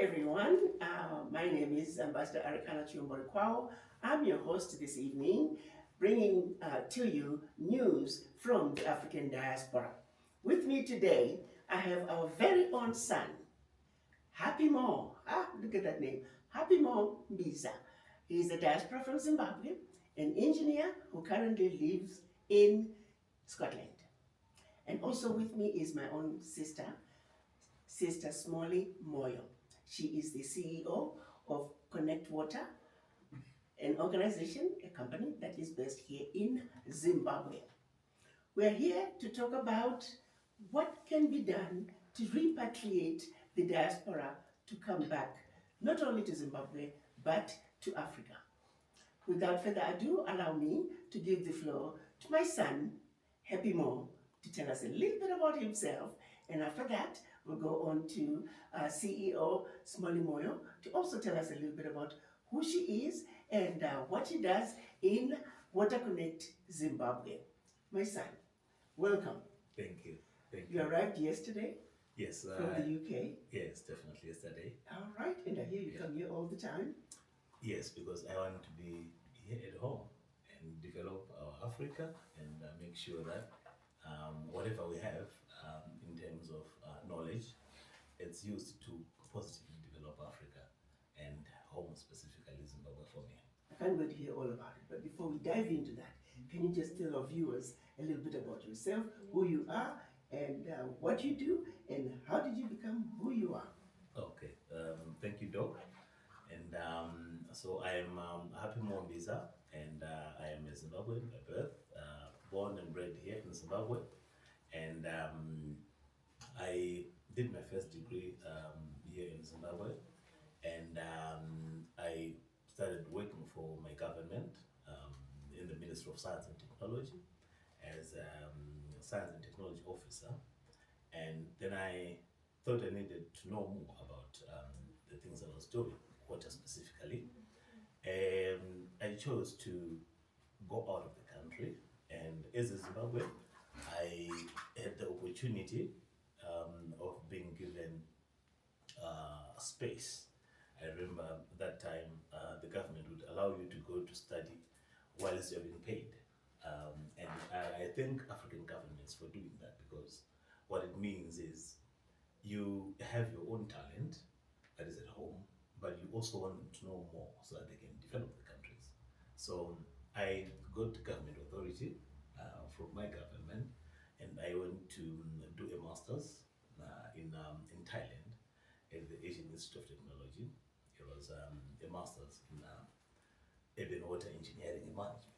everyone. My name is Ambassador AriKana Chihombori-Quao. I'm your host this evening, bringing to you news from the African diaspora. With me today, I have our very own son, Happy Mo. Look at that name, Happy Mo Mbiza. He's a diaspora from Zimbabwe, an engineer who currently lives in Scotland. And also with me is my own sister, Sister Smalley Moyo. She is the CEO of Connect Water, an organization, a company that is based here in Zimbabwe. We're here to talk about what can be done to repatriate the diaspora to come back, not only to Zimbabwe, but to Africa. Without further ado, allow me to give the floor to my son, Happy Mo, to tell us a little bit about himself, and after that, we'll go on to CEO Smalley Moyo to also tell us a little bit about who she is and what she does in Water Connect Zimbabwe. My son, welcome. Thank you. Thank You you. arrived yesterday Yes. from the UK. Yes, definitely yesterday. All right, and I hear you come here all the time. Yes, because I want to be here at home and develop our Africa and make sure that whatever we have in terms of knowledge, it's used to positively develop Africa and home specifically Zimbabwe for me. I can't wait to hear all about it. But before we dive into that, can you just tell our viewers a little bit about yourself, who you are, and what you do, and how did you become who you are? Okay, thank you, Doc. And so I am Happy Mwambiza, and I am a Zimbabwean by birth, born and bred here in Zimbabwe. And I did my first degree here in Zimbabwe, and I started working for my government in the Ministry of Science and Technology as Science and Technology Officer. And then I thought I needed to know more about the things I was doing, water specifically. And I chose to go out of the country. And as a Zimbabwean, I had the opportunity of being given space. I remember that time the government would allow you to go to study whilst you're being paid. And I thank African governments for doing that, because what it means is you have your own talent that is at home, but you also want them to know more so that they can develop the countries. So I got government authority from my government, and I went to do a master's in Thailand at the Asian Institute of Technology. It was a master's in urban water engineering and management.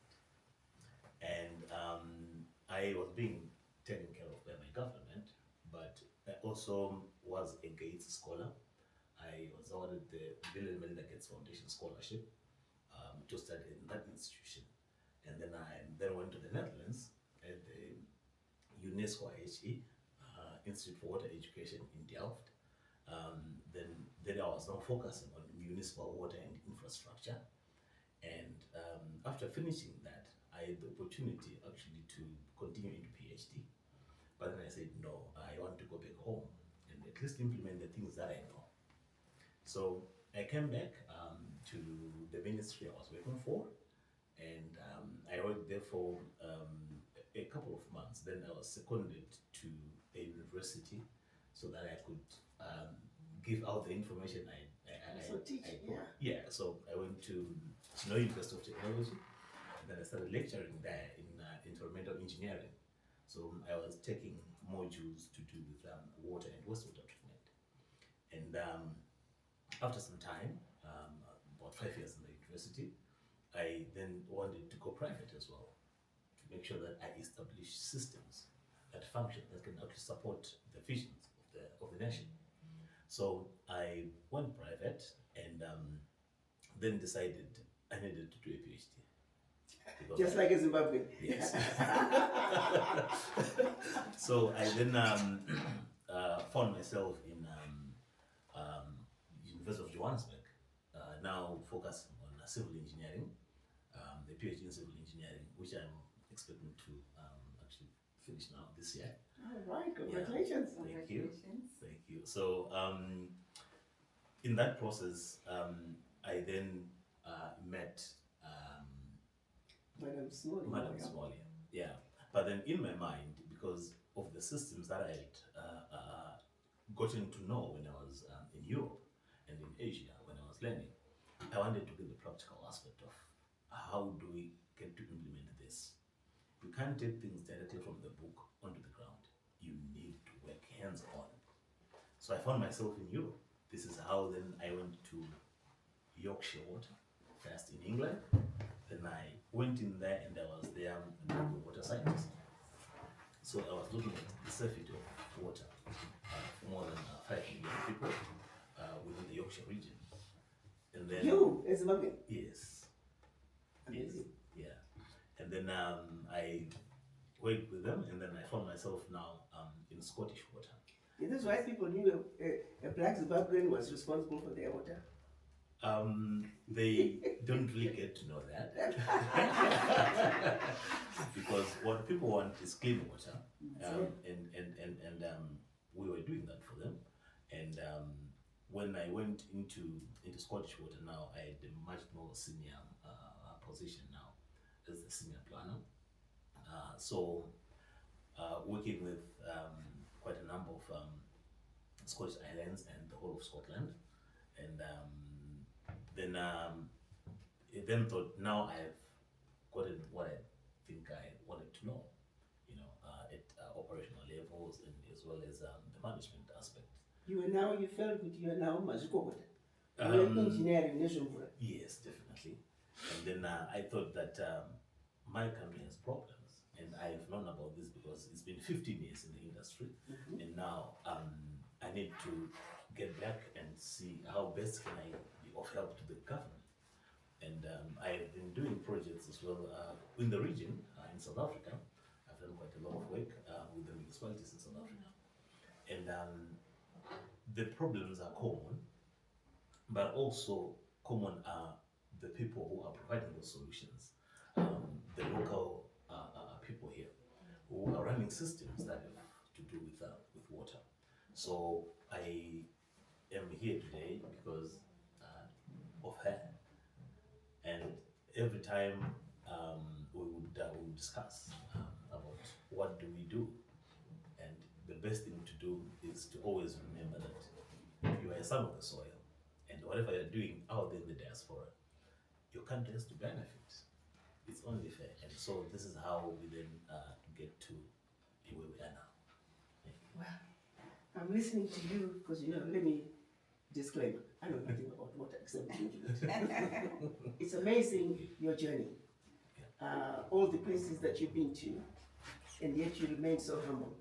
And I was being taken care of by my government, but I also was a Gates Scholar. I was awarded the Bill and Melinda Gates Foundation Scholarship to study in that institution. And then I went to the Netherlands at the UNESCO IHE, Institute for Water Education in Delft. Then I was now focusing on municipal water and infrastructure. And after finishing that, I had the opportunity actually to continue into PhD. But then I said, no, I want to go back home and at least implement the things that I know. So I came back to the ministry I was working for, and I worked there for a couple of months. Then I was seconded to a university so that I could give out the information So teach, yeah. So I went to Snow University of Technology, and then I started lecturing there in environmental engineering. So I was taking modules to do with water and wastewater treatment. And after some time, about 5 years in the university, I then wanted to go private as well, to make sure that I establish systems that function, that can actually support the visions of the nation. So I went private, and then decided I needed to do a PhD. Just like a Zimbabwean. Yes. So I then found myself in University of Johannesburg, now focusing on civil engineering, the PhD in civil engineering, which I'm expecting to actually finish now this year. All right, congratulations. Yeah. Thank you. So in that process, I then met Madam Small. Madam Smalley. Yeah. But then in my mind, because of the systems that I had gotten to know when I was in Europe and in Asia, when I was learning, I wanted to get the practical aspect of how do we get to implement this. You can't take things directly from the book onto the ground. You need to work hands on. So I found myself in Europe. This is how then I went to Yorkshire Water, first in England. Then I went in there and I was there a water scientist. So I was looking at the safety of water for more than 5 million people within the Yorkshire region. And then You, as a Zimbabwean? yes, Amazing. yeah. And then I worked with them, and then I found myself now in Scottish Water. Is this why people knew a black Zimbabwean was responsible for their water? They don't really get to know that because what people want is clean water, and we were doing that for them. And when I went into Scottish Water, now I had a much more senior position now as the senior planner. So working with quite a number of Scottish islands and the whole of Scotland, and then thought now I've gotten what I think I wanted to know, at operational levels and as well as the management aspect. You felt that you are now Mazikobota. You are engineering Nezumvura. Yes, definitely. And then I thought that my country has problems, and I've known about this because it's been 15 years in the industry, and now I need to get back and see how best can I be of help to the government. And I've been doing projects as well in the region, in South Africa. I've done quite a lot of work with the municipalities in South Africa. And the problems are common, but also common are the people who are providing those solutions. The local people here who are running systems that have to do with water. So I am here today because of her. And every time we would discuss about what do we do, and the best thing to do is to always remember that you are a son of the soil, and whatever you're doing out there in the diaspora, your country has to benefit. It's only fair, and so this is how we then get to be where we are now. Well, I'm listening to you because, let me disclaimer, I know nothing about water except drinking it. It's amazing, your journey. All the places that you've been to, and yet you remain so humble.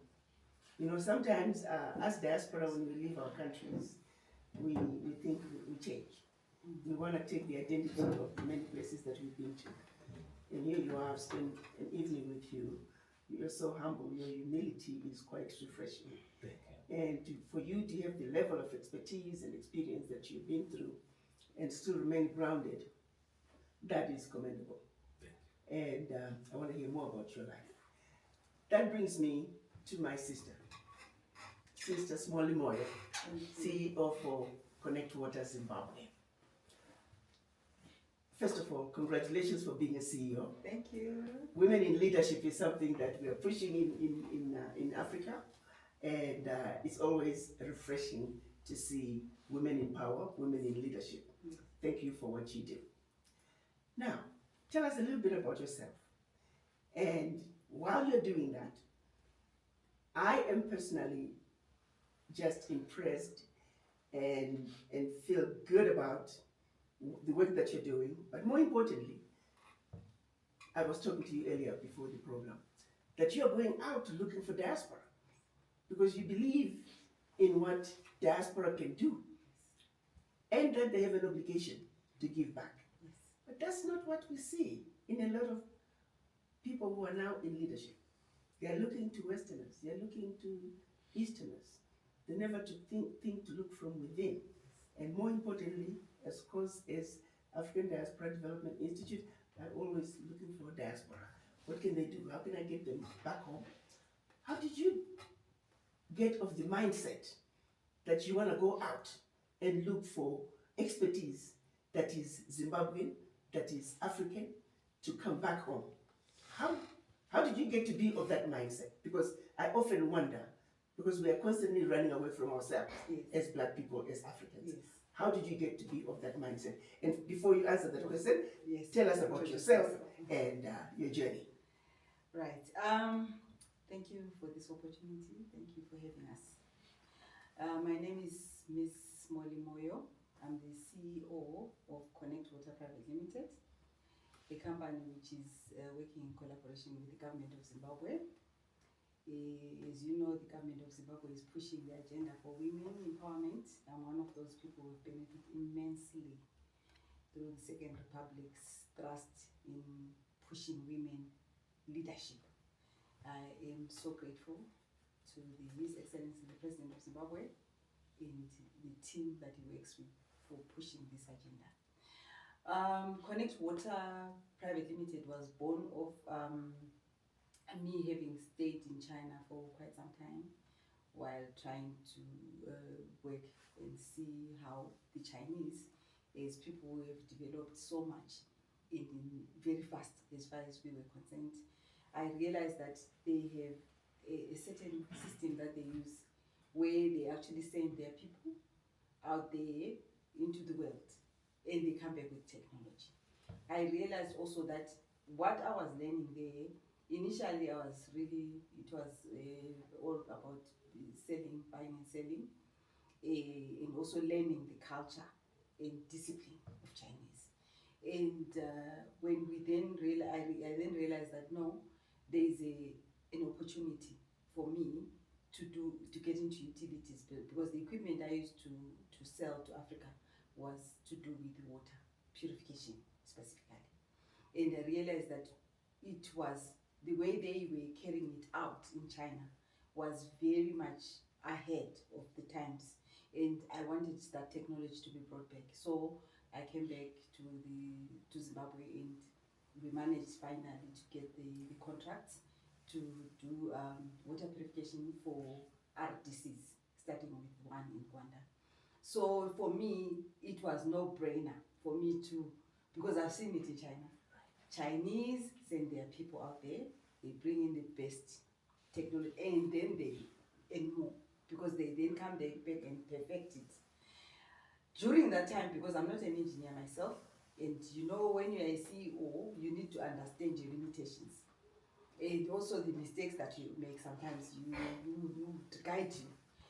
Sometimes as diaspora, when we leave our countries, we think we change. We want to take the identity of the many places that we've been to. And here you are, spend an evening with you. You're so humble, your humility is quite refreshing. Thank you. And for you to have the level of expertise and experience that you've been through and still remain grounded, that is commendable. And I want to hear more about your life. That brings me to my sister, Sister Smalley Moyo, CEO for Connect Water Zimbabwe. First of all, congratulations for being a CEO. Thank you. Women in leadership is something that we are pushing in Africa, and it's always refreshing to see women in power, women in leadership. Thank you for what you do. Now, tell us a little bit about yourself. And while you're doing that, I am personally just impressed and feel good about the work that you're doing, but more importantly, I was talking to you earlier before the program, that you're going out looking for diaspora because you believe in what diaspora can do and that they have an obligation to give back. Yes. But that's not what we see in a lot of people who are now in leadership. They are looking to Westerners, they are looking to Easterners. They never think to look from within. And more importantly, as African Diaspora Development Institute, are always looking for diaspora. What can they do? How can I get them back home? How did you get of the mindset that you want to go out and look for expertise that is Zimbabwean, that is African, to come back home. How did you get to be of that mindset? Because I often wonder, because we are constantly running away from ourselves as Black people, as Africans. Yes. How did you get to be of that mindset? And before you answer that question, Yes. tell us about yourself and your journey. Right. Thank you for this opportunity. Thank you for having us. My name is Miss Molly Moyo. I'm the CEO of Connect Water Private Limited, a company which is working in collaboration with the government of Zimbabwe. As you know, the government of Zimbabwe is pushing the agenda for women empowerment. I'm one of those people who benefit immensely through the Second Republic's thrust in pushing women leadership. I am so grateful to His Excellency the President of Zimbabwe and the team that he works with for pushing this agenda. Connect Water Private Limited was born of me having stayed in China for quite some time while trying to work and see how the Chinese, as people who have developed so much in very fast as far as we were concerned, I realized that they have a certain system that they use where they actually send their people out there into the world and they come back with technology. I realized also that what I was learning there, initially it was all about selling, buying and selling, and also learning the culture and discipline of Chinese. And when we then I then realized that no, there is an opportunity for me to get into utilities, because the equipment I used to sell to Africa was to do with water purification specifically. And I realized that it was the way they were carrying it out in China was very much ahead of the times, and I wanted that technology to be brought back. So I came back to Zimbabwe, and we managed finally to get the contracts to do water purification for RDCs, starting with one in Rwanda. So for me, it was no brainer for me to, because I've seen it in China. Chinese send their people out there, they bring in the best technology, and then and more, because they then come back and perfect it. During that time, because I'm not an engineer myself, and you know, when you're a CEO, you need to understand your limitations and also the mistakes that you make. Sometimes you guide you.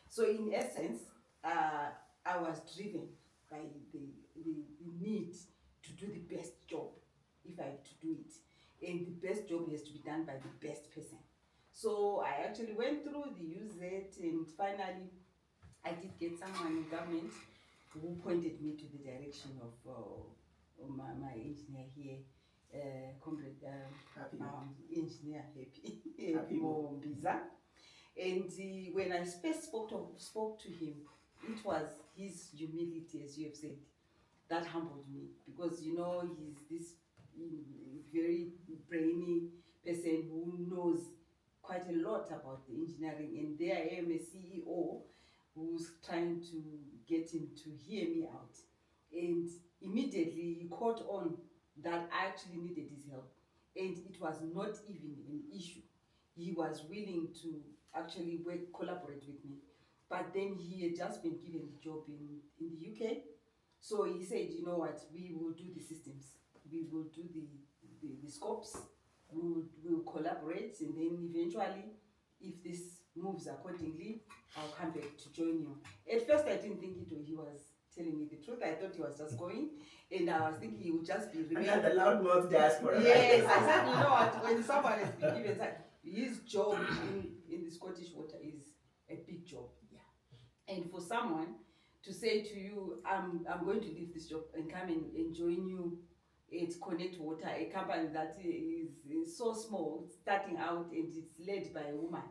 So in essence, I was driven by the need to do the best job if I have to do it, and the best job has to be done by the best person. So I actually went through the UZ, and finally I did get someone in government who pointed me to the direction of my engineer here, comrade engineer Happy Mombiza. And when I first spoke to him, it was his humility, as you have said, that humbled me, because you know he's this very brainy person who knows quite a lot about the engineering, and there I am, a CEO who's trying to get him to hear me out. And immediately he caught on that I actually needed his help, and it was not even an issue. He was willing to actually collaborate with me. But then he had just been given the job in the UK. So he said, you know what, we will do the systems, we will do the scopes, we'll collaborate, and then eventually, if this moves accordingly, I'll come back to join you. At first I didn't think he was telling me the truth. I thought he was just going, and I was thinking he would just be Another loudmouth diaspora. Yes, I said, you know what, when someone has been given his job in the Scottish water is a big job. Yeah. And for someone to say to you, I'm going to leave this job and come and join you at Connect Water, a company that is so small, starting out, and it's led by a woman.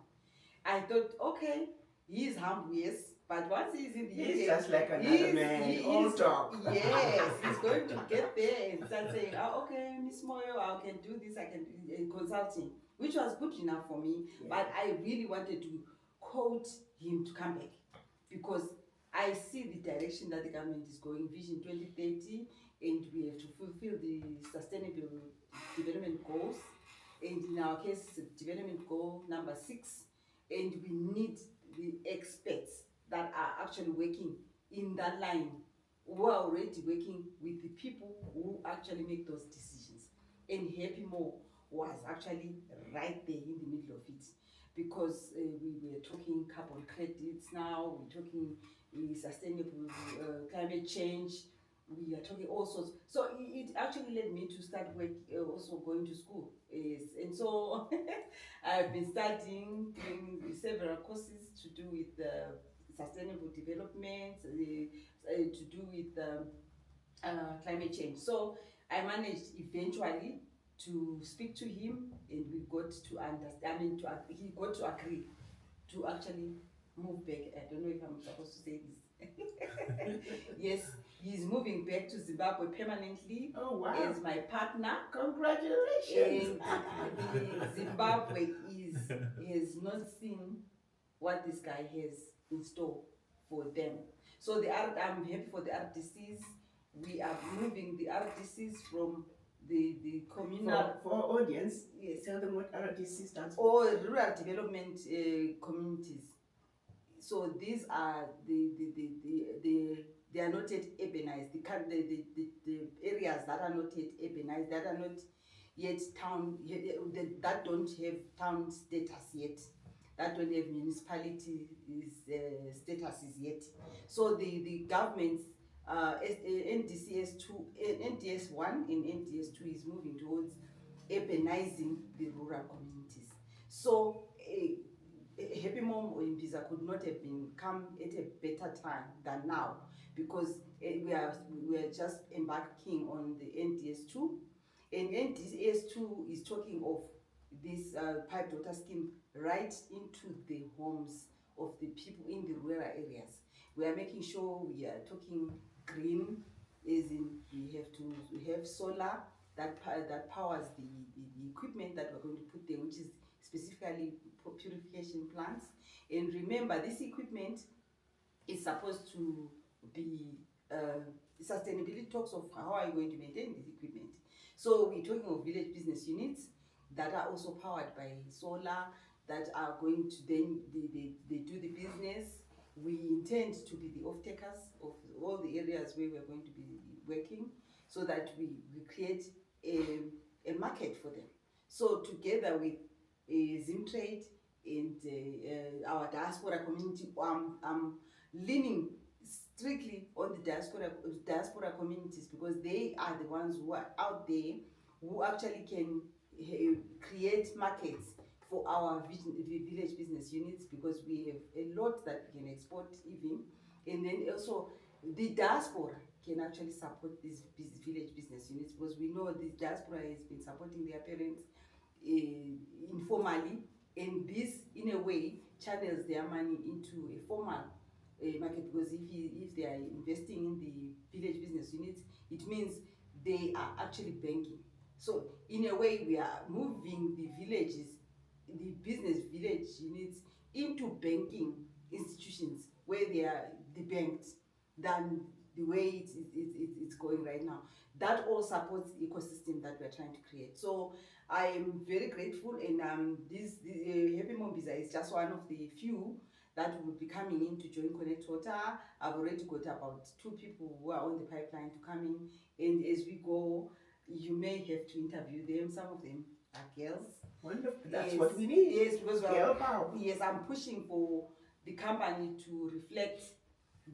I thought, okay, he is humble, yes, but once he's in the UK, he's just like another man, all talk. Yes, he's going to get there and start saying, oh, okay, Miss Moyo, I can do this, I can do consulting, which was good enough for me, but I really wanted to coach him to come back, because I see the direction that the government is going, Vision 2030, and we have to fulfill the sustainable development goals. And in our case, development goal number 6, and we need the experts that are actually working in that line, who are already working with the people who actually make those decisions. And Happy Mo was actually right there in the middle of it, because we were talking carbon credits now, we're talking sustainable climate change, we are talking all sorts. So it actually led me to start work, also going to school. Yes. And so I've been studying, doing several courses to do with sustainable development, to do with climate change. So I managed eventually to speak to him, and we got to understand. I mean, he got to agree to actually move back. I don't know if I'm supposed to say this. Yes, he's moving back to Zimbabwe permanently. Oh, wow. As my partner. Congratulations. And Zimbabwe has not seen what this guy has in store for them. So I'm happy for the RDCs. We are moving the RDCs from the communal. For our audience, Yes. tell them what RDC stands for. Or rural development communities. So these are they are not yet urbanized. The areas that are not yet urbanized, that are not yet town, that don't have town status yet, that don't have municipality statuses yet. So the government's NDCS2, NDS1 and NDS2 is moving towards urbanizing the rural communities. So Happy Mom or Imbiza could not have been come at a better time than now, because we are just embarking on the NDS2, and NDS2 is talking of this pipe water scheme right into the homes of the people in the rural areas. We are making sure we are talking green, as in we have solar that powers the equipment that we're going to put there, which is specifically purification plants. And remember, this equipment is supposed to be sustainability talks of how are you going to maintain this equipment. So we're talking of village business units that are also powered by solar, that are going to then they do the business. We intend to be the off-takers of all the areas where we're going to be working, so that we create a market for them. So together with Zimtrade and our diaspora community, I'm leaning strictly on the diaspora communities, because they are the ones who are out there, who actually can create markets for our village business units, because we have a lot that we can export even. And then also the diaspora can actually support these village business units, because we know the diaspora has been supporting their parents informally, and this in a way channels their money into a formal market, because if they are investing in the village business units, it means they are actually banking. So in a way we are moving the villages, the business village units, into banking institutions where they are debanked than the way it's going right now. That all supports the ecosystem that we're trying to create. So I am very grateful, and Happy Mombiza is just one of the few that will be coming in to join Connect Water. I've already got about 2 people who are on the pipeline to come in, and as we go, you may have to interview them. Some of them are girls. Wonderful. That's what we need. Yes, because girl power. Yes, I'm pushing for the company to reflect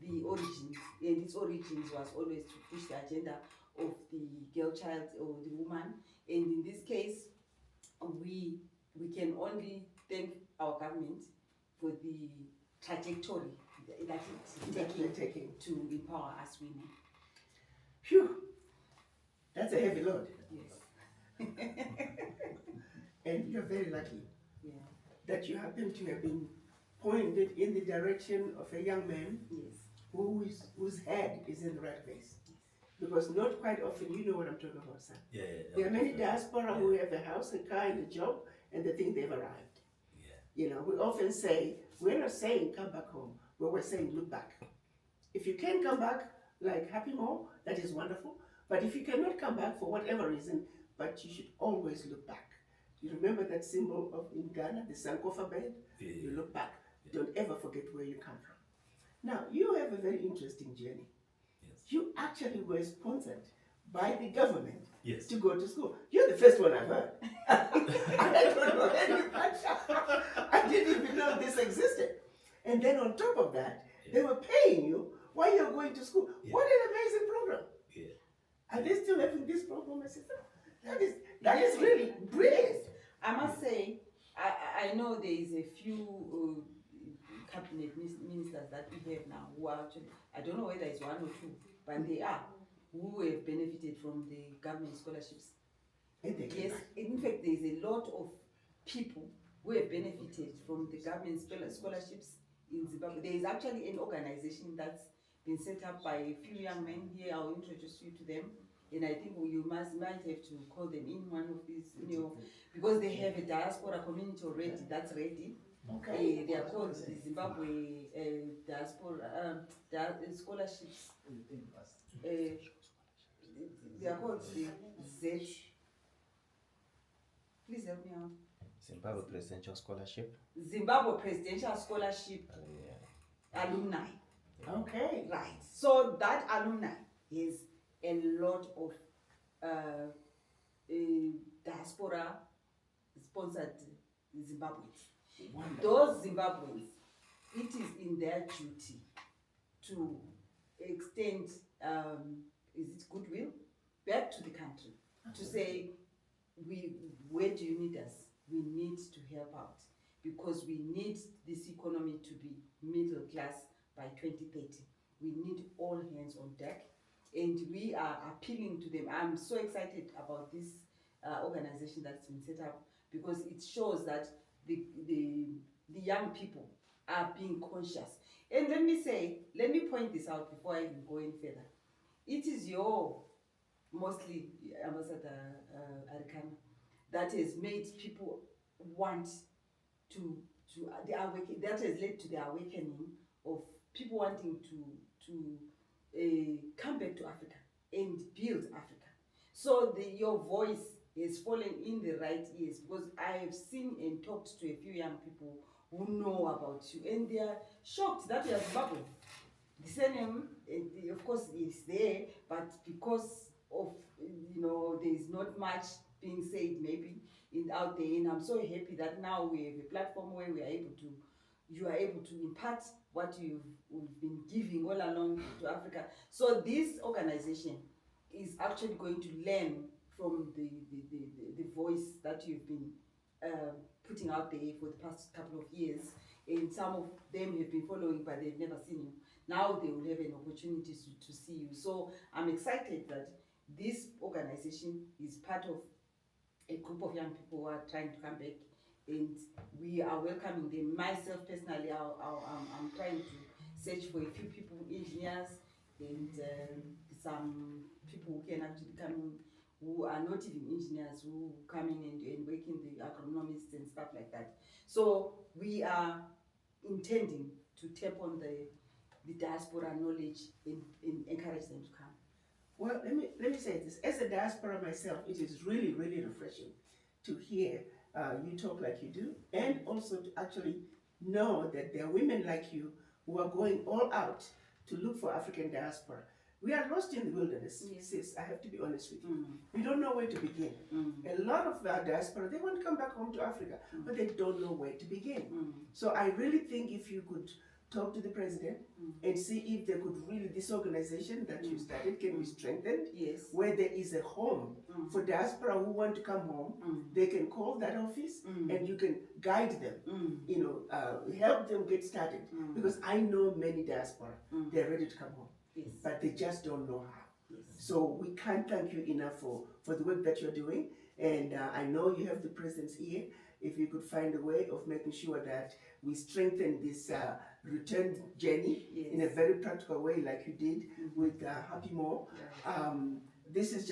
the origins, and its origins was always to push the agenda of the girl child or the woman. And in this case, we can only thank our government for the trajectory that it's taking to empower us women. Phew, that's a heavy load. Yes. And you're very lucky, yeah, that you happen to have been pointed in the direction of a young man, yes, whose head is in the right place. Because not quite often, you know what I'm talking about, son. Yeah. There are many diaspora who have a house, a car, and a job, and they think they've arrived. Yeah. You know, we often say, we're not saying come back home, but we're saying look back. If you can come back like Happy More, that is wonderful. But if you cannot come back for whatever reason, but you should always look back. You remember that symbol of in Ghana, the Sankofa bed? Yeah. You look back. Yeah. Don't ever forget where you come from. Now, you have a very interesting journey. Yes. You actually were sponsored by the government Yes. to go to school. You're the first one I've heard. I don't know any much. I didn't even know this existed. And then on top of that, they were paying you while you're going to school. Yeah. What an amazing program. Yeah. Are they still having this program, my sister? That is really brilliant. I must say, I know there is a few cabinet ministers that we have now who are actually, I don't know whether it's one or two, but they are, who have benefited from the government scholarships. Yes, in fact, there is a lot of people who have benefited from the government scholarships in Zimbabwe. There is actually an organization that's been set up by a few young men here. I'll introduce you to them. And I think you might have to call them in one of these, because they have a diaspora community already that's ready. Okay. They are called the Zimbabwe diaspora scholarships. They are called the Z. Please help me out. Zimbabwe Presidential Scholarship. Zimbabwe Presidential Scholarship alumni. Okay. Right. So that alumni is a lot of diaspora sponsored Zimbabweans. Wonderful. Those Zimbabweans, it is in their duty to extend, is it goodwill, back to the country to say, where do you need us? We need to help out because we need this economy to be middle class by 2030. We need all hands on deck, and we are appealing to them. I'm so excited about this organization that's been set up because it shows that the young people are being conscious. And let me point this out before I even go any further. It is your, mostly Ambassador AriKana, that has made people want to that has led to the awakening of people wanting to come back to Africa and build Africa. So your voice has fallen in the right ears because I have seen and talked to a few young people who know about you and they are shocked that you are Zimbabwean. The surname, of course, is there, but because of, there is not much being said maybe out there, and I'm so happy that now we have a platform where you are able to impart what you've been giving all along to Africa. So this organization is actually going to learn from the voice that you've been putting out there for the past couple of years, and some of them have been following but they've never seen you. Now they will have an opportunity to see you. So I'm excited that this organization is part of a group of young people who are trying to come back, and we are welcoming them. Myself personally, I'm trying to search for a few people, engineers, and some people who can actually come in, who are not even engineers, who come in and work in the agronomists and stuff like that. So we are intending to tap on the diaspora knowledge and encourage them to come. Well, let me say this. As a diaspora myself, it is really, really refreshing to hear you talk like you do, and also to actually know that there are women like you who are going all out to look for African diaspora. We are lost in the wilderness, sis. I have to be honest with you. We don't know where to begin. A lot of our diaspora, they want to come back home to Africa, but they don't know where to begin. So I really think if you could talk to the president and see if there could really, this organization that you started can be strengthened, where there is a home for diaspora who want to come home. They can call that office and you can guide them, help them get started. Because I know many diaspora, they're ready to come home, but they just don't know how. So we can't thank you enough for the work that you're doing. And I know you have the president's ear. If you could find a way of making sure that we strengthen this return journey in a very practical way, like you did with Happy More. This is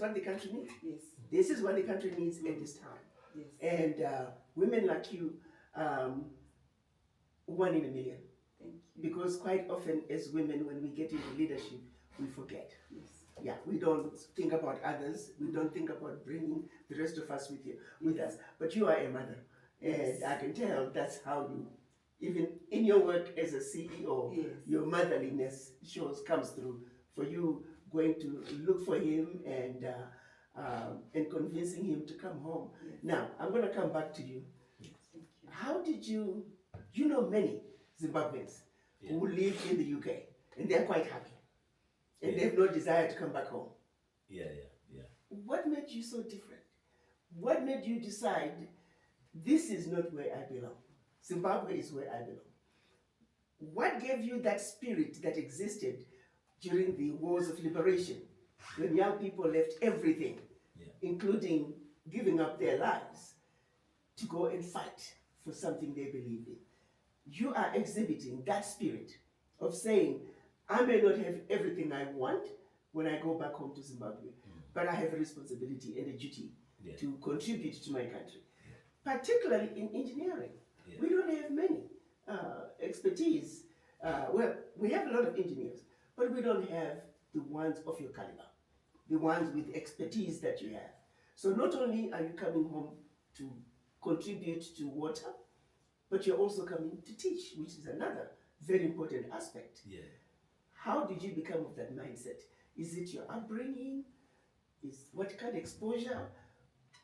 what the country needs. This is what the country needs at this time. And women like you, 1 in a million. Thank you. Because quite often as women, when we get into leadership, we forget. Yes. Yeah, we don't think about others. We don't think about bringing the rest of us with us. But you are a mother, and I can tell that's how you, even in your work as a CEO, your motherliness comes through for you going to look for him and convincing him to come home. Yes. Now, I'm going to come back to you. Thank you. How did you know many Zimbabweans who live in the UK and they're quite happy and they have no desire to come back home. Yeah. What made you so different? What made you decide this is not where I belong? Zimbabwe is where I belong. What gave you that spirit that existed during the wars of liberation when young people left everything, including giving up their lives, to go and fight for something they believe in? You are exhibiting that spirit of saying, I may not have everything I want when I go back home to Zimbabwe, but I have a responsibility and a duty to contribute to my country, particularly in engineering. We don't have many expertise. Well, we have a lot of engineers, but we don't have the ones of your caliber, the ones with expertise that you have. So not only are you coming home to contribute to water, but you're also coming to teach, which is another very important aspect. Yeah. How did you become of that mindset? Is it your upbringing? Is what kind of exposure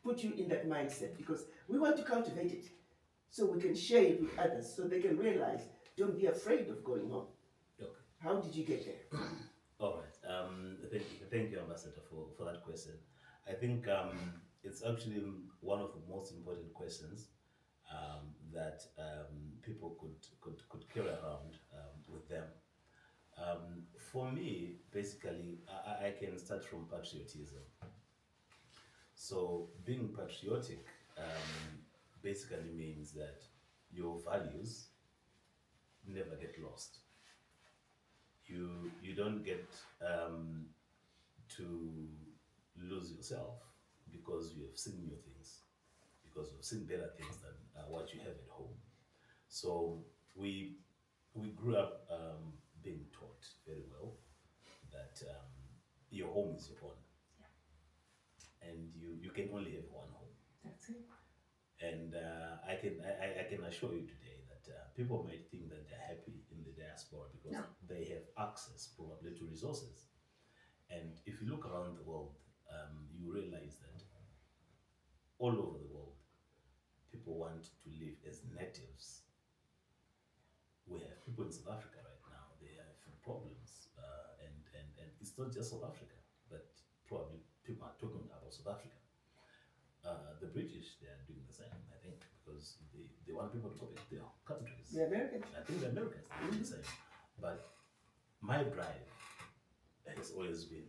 put you in that mindset? Because we want to cultivate it so we can share it with others so they can realize, don't be afraid of going home. Okay. How did you get there? All right. Thank you, Ambassador, for that question. I think it's actually one of the most important questions that people could carry around with them. For me, basically, I can start from patriotism. So being patriotic basically means that your values never get lost. You don't get to lose yourself because you have seen new things, because you've seen better things than what you have at home. So we grew up being taught very well that your home is your own, and you can only have one home. That's it. And I can assure you today that people might think that they're happy in the diaspora because they have access probably to resources. And if you look around the world, you realize that all over the world, people want to live as natives. We have people in South Africa right now, they have problems, and it's not just South Africa, but probably people are talking about South Africa. The British, they are doing the same, I think, because they want people to go back to their countries. The Americans. I think the Americans are doing the same. But my drive has always been,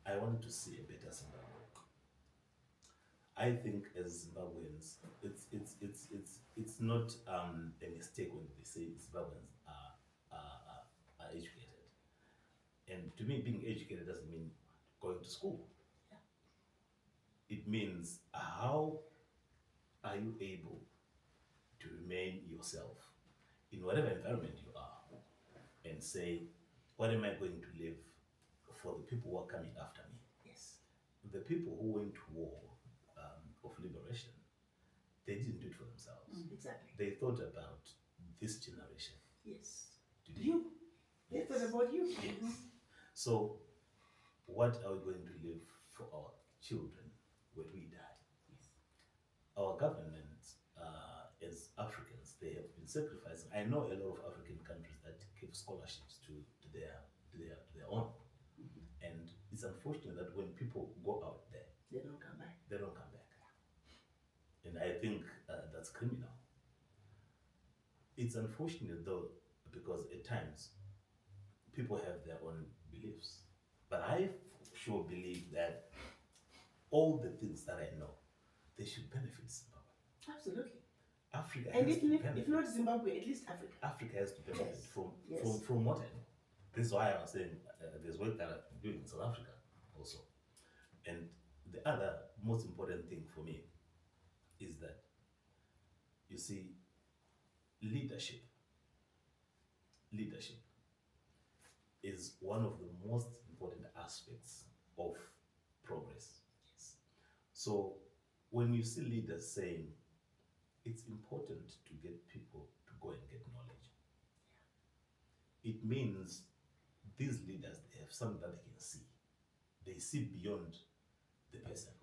I want to see a better Zimbabwe. I think as Zimbabweans, it's not a mistake when they say Zimbabweans are educated. And to me, being educated doesn't mean going to school. It means how are you able to remain yourself in whatever environment you are and say, what am I going to live for the people who are coming after me? Yes. The people who went to war of liberation, they didn't do it for themselves. Exactly. They thought about this generation. Yes. Today. You. They thought about you. Yes. So, what are we going to leave for our children when we die? Yes. Our government, as Africans, they have been sacrificing. I know a lot of African countries that give scholarships to their own, and it's unfortunate that when people go out there, They don't come back. they don't come back. And I think that's criminal. It's unfortunate though, because at times people have their own beliefs. But I sure believe that all the things that I know, they should benefit Zimbabwe. Absolutely. Africa And has to if benefit. not Zimbabwe, at least Africa. Africa has to benefit Yes. from what I know. This is why I was saying there's work that I've been doing in South Africa also. And the other most important thing for me is that, you see, leadership leadership is one of the most important aspects of progress. So when you see leaders saying it's important to get people to go and get knowledge, it means these leaders, they have something that they can see. They see beyond the person.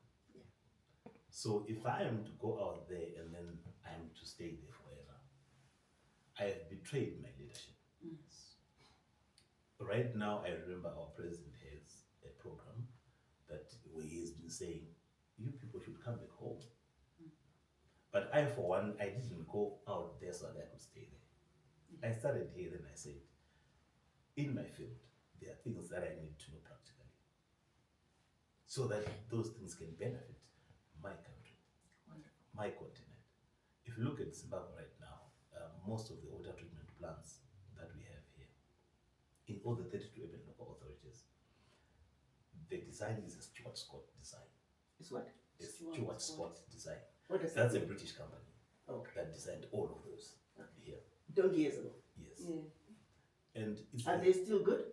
So if I am to go out there and then I am to stay there forever, I have betrayed my leadership. Right now, I remember our president has a program that where he has been saying, you people should come back home. But I, for one, I didn't go out there so that I could stay there. I started here, then I said, in my field, there are things that I need to know practically, so that those things can benefit my country, my continent. If you look at Zimbabwe right now, most of the water treatment plants that we have here, in all the 32 urban local authorities, the design is a Stuart Scott design. It's what? A Stuart Scott design. What does That's that a mean? British company Okay. that designed all of those here. Donkey years ago. Yes. Yeah. And it's Are they still good?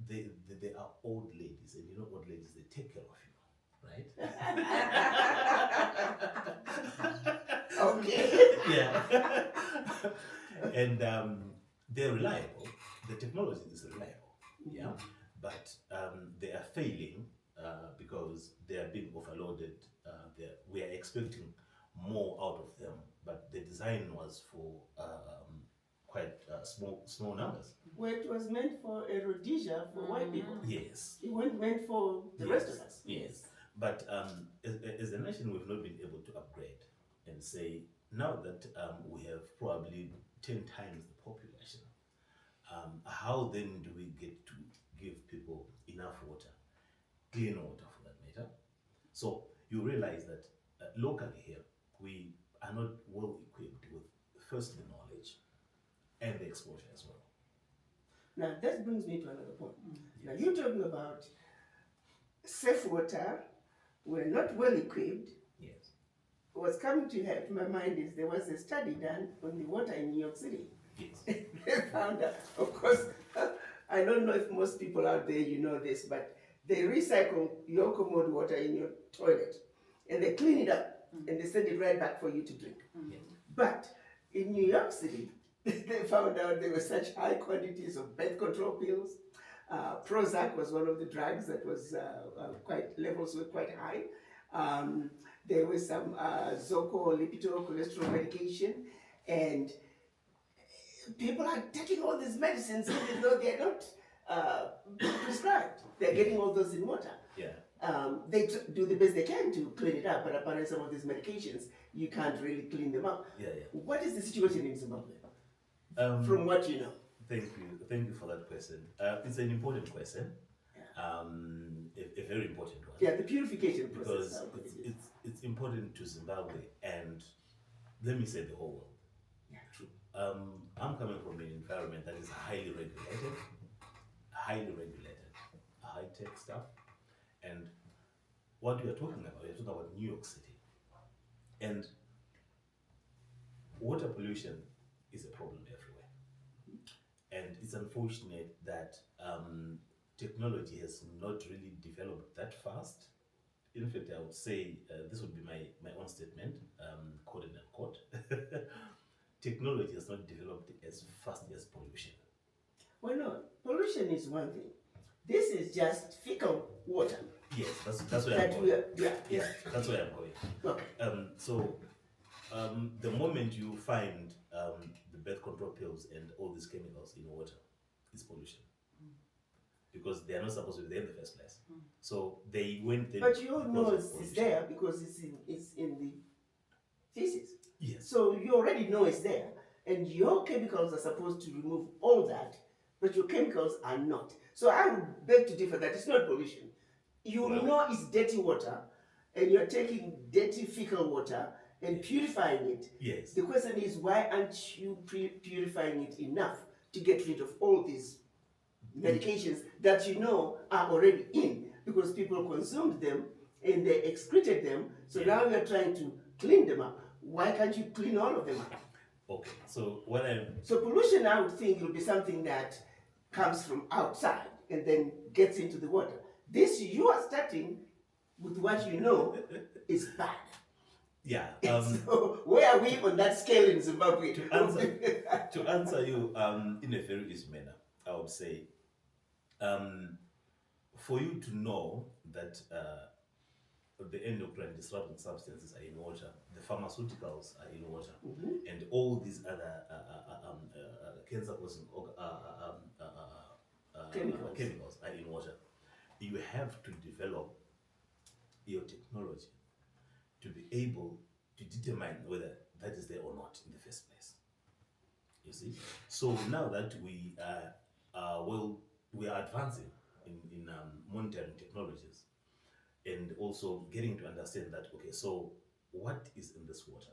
they are old ladies, and you know, old ladies, they take care of you, right? Okay. Yeah. And they're reliable. The technology is reliable. Yeah. But they are failing because they are being overloaded. We are expecting more out of them, but the design was for quite small numbers. Well, it was meant for a Rhodesia for white people. Yes. It wasn't meant for the rest of us. Yes. But as a nation, we've not been able to upgrade and say, now that we have probably 10 times the population, how then do we get to give people enough water, clean water for that matter? So you realize that locally here, we are not well equipped with first the knowledge and the exposure as well. Now, that brings me to another point. Now, you're talking about safe water, we're not well equipped. Yes. What's coming to my mind is there was a study done on the water in New York City. Yes. They found out, of course, I don't know if most people out there you know this, but they recycle your commode water in your toilet and they clean it up and they send it right back for you to drink. Yes. But in New York City, they found out there were such high quantities of birth control pills. Prozac was one of the drugs that was levels were quite high. There was some Zocco, Lipitor, cholesterol medication, and people are taking all these medicines even though they're not prescribed. They're getting all those in water. Yeah. They do the best they can to clean it up, but apparently some of these medications, you can't really clean them up. Yeah. Yeah. What is the situation in Zimbabwe, from what you know? Thank you for that question. It's an important question, a very important one. Yeah, the purification process. Because it's important to Zimbabwe and let me say the whole world. Yeah, true. I'm coming from an environment that is highly regulated, high-tech stuff, and what we are talking about, you're talking about New York City, and water pollution is a problem everywhere, and it's unfortunate that technology has not really developed that fast. In fact, I would say this would be my own statement, quote and unquote. Technology has not developed as fast as pollution. Well, no, pollution is one thing. This is just fecal water. Yes, that's where I'm That going. we are, yeah. That's where I'm going. Okay. So the moment you find the birth control pills and all these chemicals in water, it's pollution. Because they are not supposed to be there in the first place. So they went there. But you all know because of it's pollution. there because it's in the feces. Yes. So you already know it's there, and your chemicals are supposed to remove all that, but your chemicals are not. So I would beg to differ that it's not pollution. You Well, know it's dirty water, and you're taking dirty fecal water and purifying it. Yes. The question is, why aren't you purifying it enough to get rid of all these medications that you know are already in? Because people consumed them and they excreted them, so now you're trying to clean them up. Why can't you clean all of them up? Okay, so when I So pollution, I would think, will be something that comes from outside and then gets into the water. This, you are starting with what you know is bad. yeah, So where are we on that scale in Zimbabwe? to answer you in a very easy manner, I would say for you to know that the endocrine disrupting substances are in water, the pharmaceuticals are in water, and all these other cancer-causing chemicals are in water. You have to develop your technology to be able to determine whether that is there or not in the first place. You see, so now that we are advancing in monitoring technologies and also getting to understand that, okay, so what is in this water?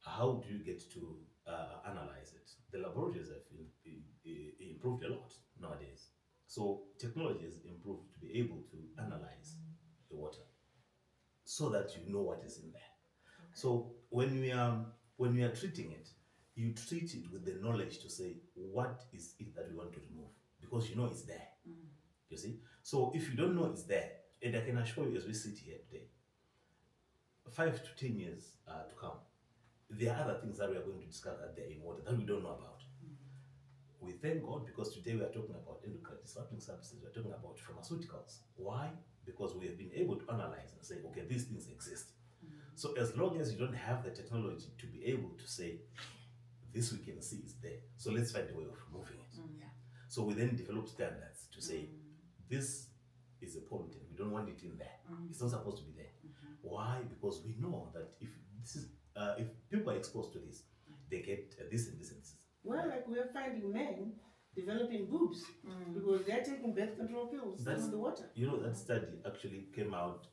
How do you get to analyze it? The laboratories have improved a lot nowadays. So technology has improved to be able to analyze the water so that you know what is in there. Okay. So when we are treating it, you treat it with the knowledge to say what is it that we want to remove, because you know it's there. You see? So if you don't know it's there, and I can assure you as we sit here today, 5 to 10 years to come, there are other things that we are going to discover that they're in water that we don't know about. We thank God because today we are talking about endocrine disrupting substances, we're talking about pharmaceuticals. Why? Because we have been able to analyze and say, okay, these things exist. So as long as you don't have the technology to be able to say, this we can see is there, so let's find a way of removing it. Yeah. So we then develop standards to say, this is a pollutant, we don't want it in there. It's not supposed to be there. Why? Because we know that if people are exposed to this, they get this and this and this. Well, like we're finding men developing boobs because they're taking birth control pills in the water. You know, that study actually came out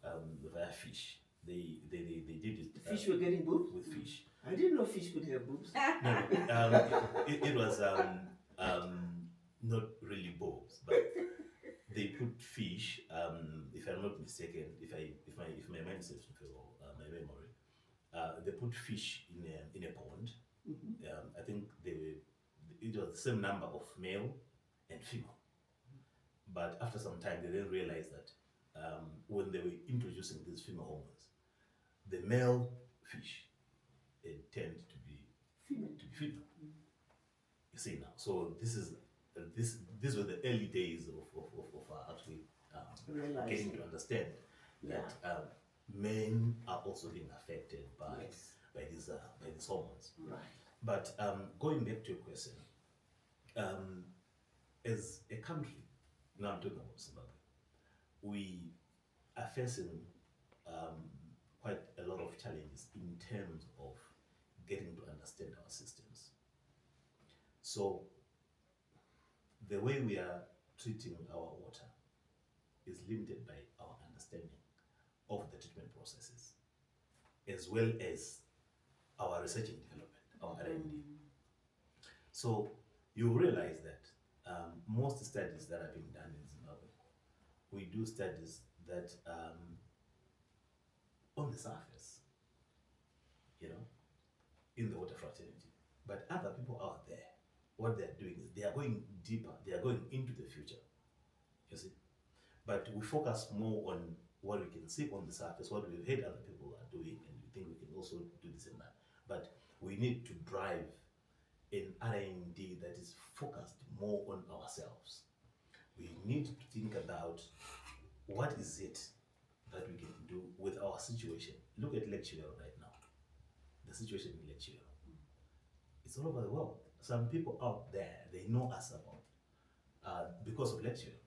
via fish. They did it. Fish were getting boobs? With fish. I didn't know fish could have boobs. No, it was not really boobs, but they put fish. If I'm not mistaken, if my mind serves me well, my memory, they put fish in a pond. I think it was the same number of male and female. But after some time, they then realized that when they were introducing these female hormones, the male fish tend to be female. You see now. So these were the early days of actually getting to understand that men are also being affected by these hormones. Right. But going back to your question, as a country, now I'm talking about Zimbabwe, we are facing quite a lot of challenges in terms of getting to understand our systems. So the way we are treating our water is limited by our understanding of the treatment processes, as well as our research and development, our R&D. So you realize that most studies that are being done in Zimbabwe, we do studies that on the surface, in the water fraternity, but other people out there, what they're doing is they are going deeper, they are going into the future, you see. But we focus more on what we can see on the surface, what we've heard other people are doing, and we think we can also do this and that. But we need to drive an R&D that is focused more on ourselves. We need to think about what is it that we can do with our situation. Look at Lake Chivero right now. The situation in Lake Chivero. It's all over the world. Some people out there, they know us about because of Lake Chivero.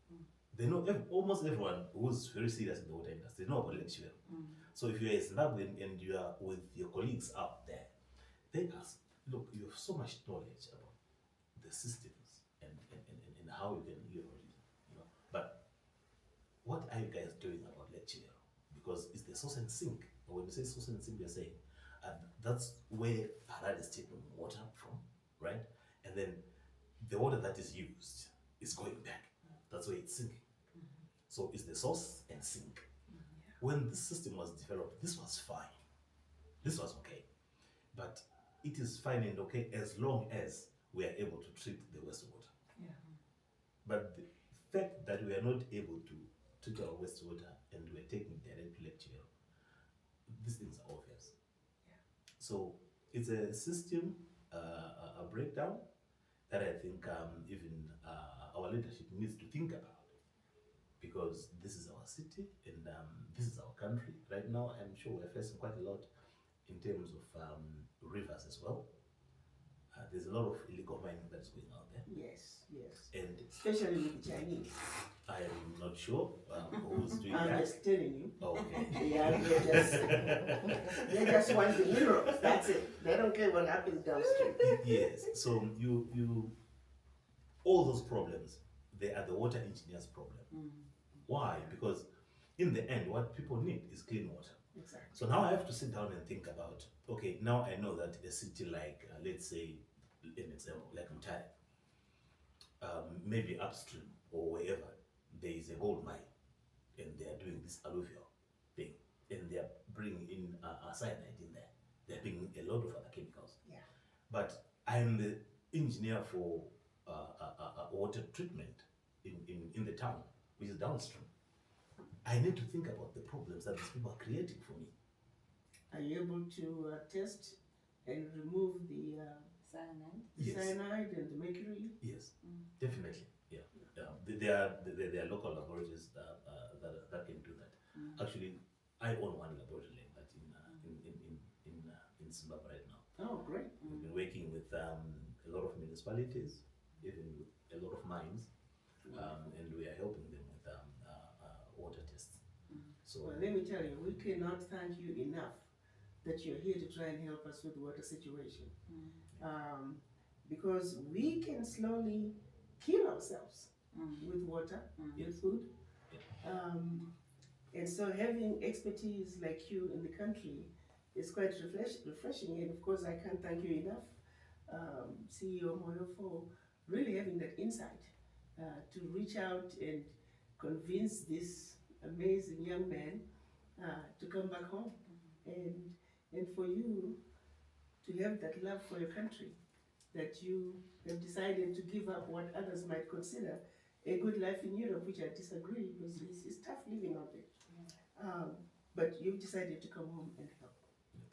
They know almost everyone who's very serious in the water industry, they know about Lake Chivero. So if you're a Zimbabwean and you are with your colleagues out there, they ask, look, you have so much knowledge about the systems and how you can leverage it, But what are you guys doing about Lake Chivero? Because it's the source and sink. But when you say source and sink, you're saying that's where Harare is taking water from, right? And then the water that is used is going back. That's where it's sinking. So it's the source and sink. When this system was developed, this was fine. This was okay. But it is fine and okay as long as we are able to treat the wastewater. Yeah. But the fact that we are not able to treat our wastewater and we are taking direct to Lake Chihero, these things are obvious. Yeah. So it's a system, a breakdown that I think even our leadership needs to think about, because this is our city and this is our country. Right now, I'm sure we're facing quite a lot in terms of rivers as well. There's a lot of illegal mining that's going out there. Yes, yes. And Especially with the Chinese. I'm not sure who's doing I'm that. just telling you. Okay. Yeah, they just want the minerals. That's it. They don't care what happens downstream. Yes. So you all those problems, they are the water engineers' problem. Why? Because in the end, what people need is clean water. Exactly. So now I have to sit down and think about, okay, now I know that a city like, let's say, an example, like Mutare, maybe upstream or wherever, there is a gold mine and they are doing this alluvial thing and they are bringing in cyanide in there. They're bringing a lot of other chemicals. Yeah. But I'm the engineer for water treatment in the town, which is downstream. I need to think about the problems that these people are creating for me. Are you able to test and remove the Cyanide. Yes. cyanide and the mercury? Yes, definitely. Yeah, there are local laboratories that can do that. Actually, I own one laboratory like that in Zimbabwe right now. Oh, great. We've been working with a lot of municipalities, even with a lot of mines, and we are helping them with water tests. So Well, let me tell you, we cannot thank you enough that you're here to try and help us with the water situation. Because we can slowly kill ourselves with water, with food. And so having expertise like you in the country is quite refreshing. And of course, I can't thank you enough, CEO Moyo, for really having that insight to reach out and convince this amazing young man to come back home. And for you to have that love for your country, that you have decided to give up what others might consider a good life in Europe, which I disagree, because it's tough living out there. But you've decided to come home and help.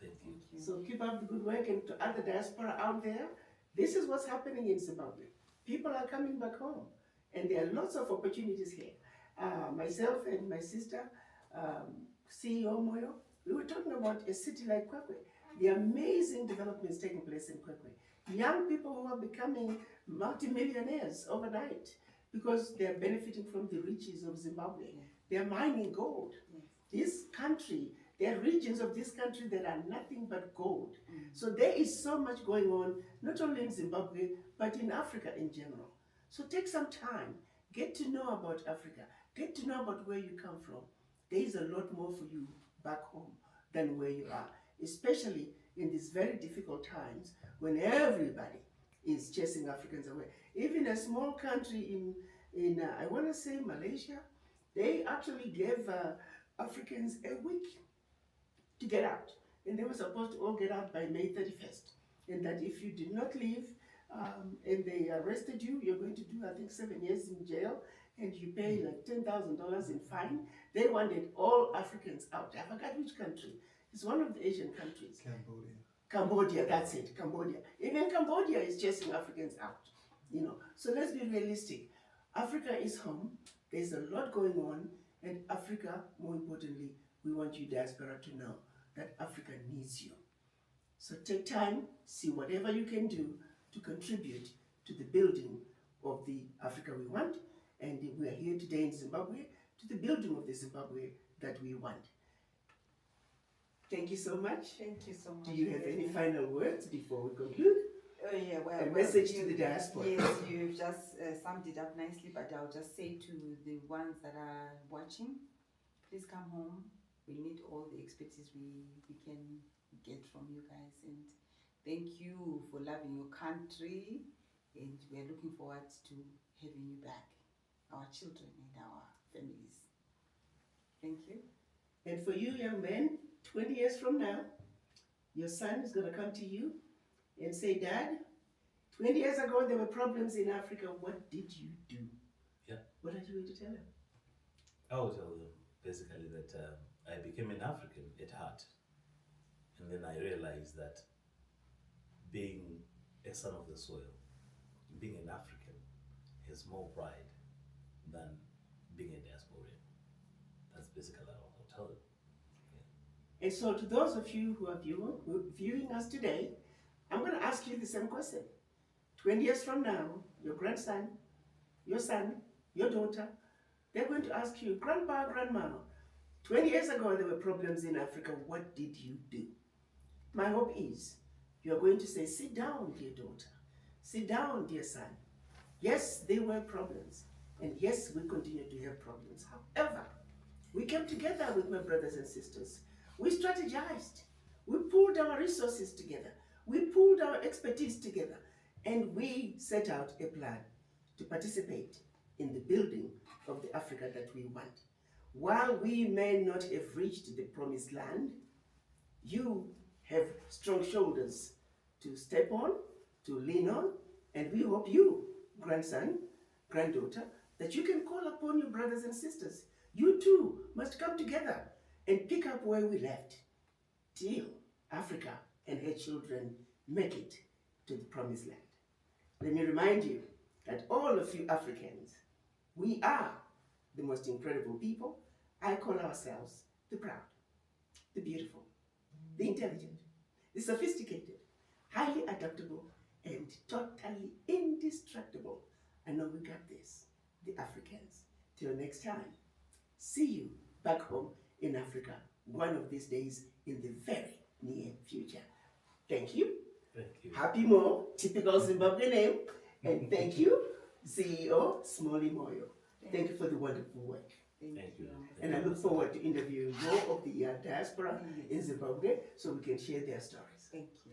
thank you. So keep up the good work, and to other diaspora out there, this is what's happening in Zimbabwe. People are coming back home, and there are lots of opportunities here. Myself and my sister, CEO Moyo, we were talking about a city like Kwekwe, the amazing developments taking place in Kwekwe. Young people who are becoming multimillionaires overnight because they're benefiting from the riches of Zimbabwe. They're mining gold. This country, there are regions of this country that are nothing but gold. So there is so much going on, not only in Zimbabwe, but in Africa in general. So take some time, get to know about Africa, get to know about where you come from. There is a lot more for you back home than where you are, especially in these very difficult times when everybody is chasing Africans away. Even a small country in I want to say Malaysia, they actually gave Africans a week to get out. And they were supposed to all get out by May 31st. And that if you did not leave and they arrested you, you're going to do, I think, 7 years in jail, and you pay like $10,000 in fine. They wanted all Africans out. I forgot which country. It's one of the Asian countries. Cambodia, that's it, Cambodia. Even Cambodia is chasing Africans out, you know. So let's be realistic. Africa is home. There's a lot going on, and Africa, more importantly, we want you diaspora to know that Africa needs you. So take time, see whatever you can do to contribute to the building of the Africa we want, and we are here today in Zimbabwe to the building of the Zimbabwe that we want. Thank you so much. Thank you so much. Do you have any final words before we conclude? Oh yeah, well, A message to the diaspora. Yes, you've just summed it up nicely, but I'll just say to the ones that are watching, please come home. We need all the expertise we can get from you guys, and thank you for loving your country, and we're looking forward to having you back, our children and our families. Thank you. And for you, young men, 20 years from now, your son is going to come to you and say, Dad, 20 years ago there were problems in Africa. What did you do? Yeah. What are you going to tell them? I will tell them basically that I became an African at heart. And then I realized that being a son of the soil, being an African, has more pride than being a diasporian. That's basically what I'll tell them. And so to those of you who are viewing us today, I'm going to ask you the same question. 20 years from now, your grandson, your son, your daughter, they're going to ask you, Grandpa, Grandma, 20 years ago there were problems in Africa. What did you do? My hope is you're going to say, sit down, dear daughter. Sit down, dear son. Yes, there were problems. And yes, we continue to have problems. However, we came together with my brothers and sisters. We strategized. We pulled our resources together. We pulled our expertise together. And we set out a plan to participate in the building of the Africa that we want. While we may not have reached the promised land, you have strong shoulders to step on, to lean on, and we hope you, grandson, granddaughter, that you can call upon your brothers and sisters. You too must come together and pick up where we left till Africa and her children make it to the promised land. Let me remind you that all of you Africans, we are the most incredible people. I call ourselves the proud, the beautiful, the intelligent, the sophisticated, highly adaptable, and totally indestructible. I know we got this, the Africans. Till next time, see you back home in Africa one of these days in the very near future. Thank you. Thank you. Happy Mo, typical Zimbabwe name. And thank you, CEO Smalley Moyo. Thank you for the wonderful work. Thank you. And I look forward to interviewing more of the diaspora in Zimbabwe so we can share their stories. Thank you.